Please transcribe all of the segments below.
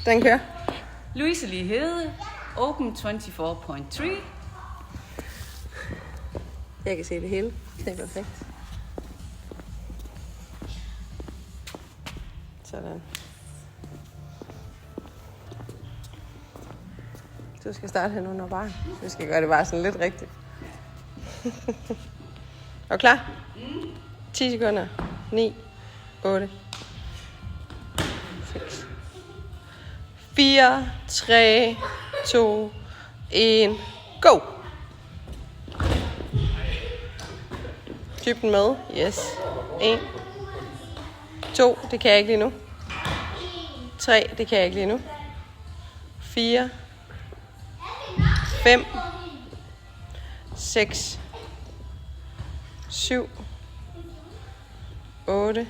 Den kører. Louise Lee Hede, Open 24.3. Jeg kan se det hele. Det er perfekt. Sådan. Du skal starte hen under barn. Vi skal gøre det bare sådan lidt rigtigt. Er du klar? 10 sekunder. 9, 8, 6, 4, 3, 2, 1, go! Dyb den med. Yes. 1, 2, det kan jeg ikke lige nu. 3, det kan jeg ikke lige nu. 4, 5, 6, 7, 8,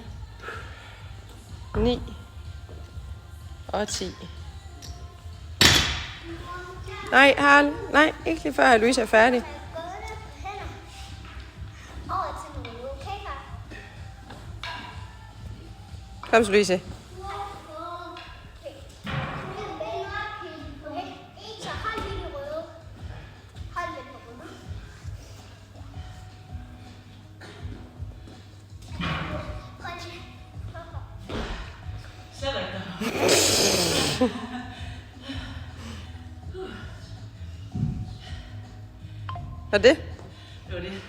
9 og 10. Nej, Harald. Nej, ikke lige før Louise er færdig. Kom så, Louise. Hvad er det? Det var det.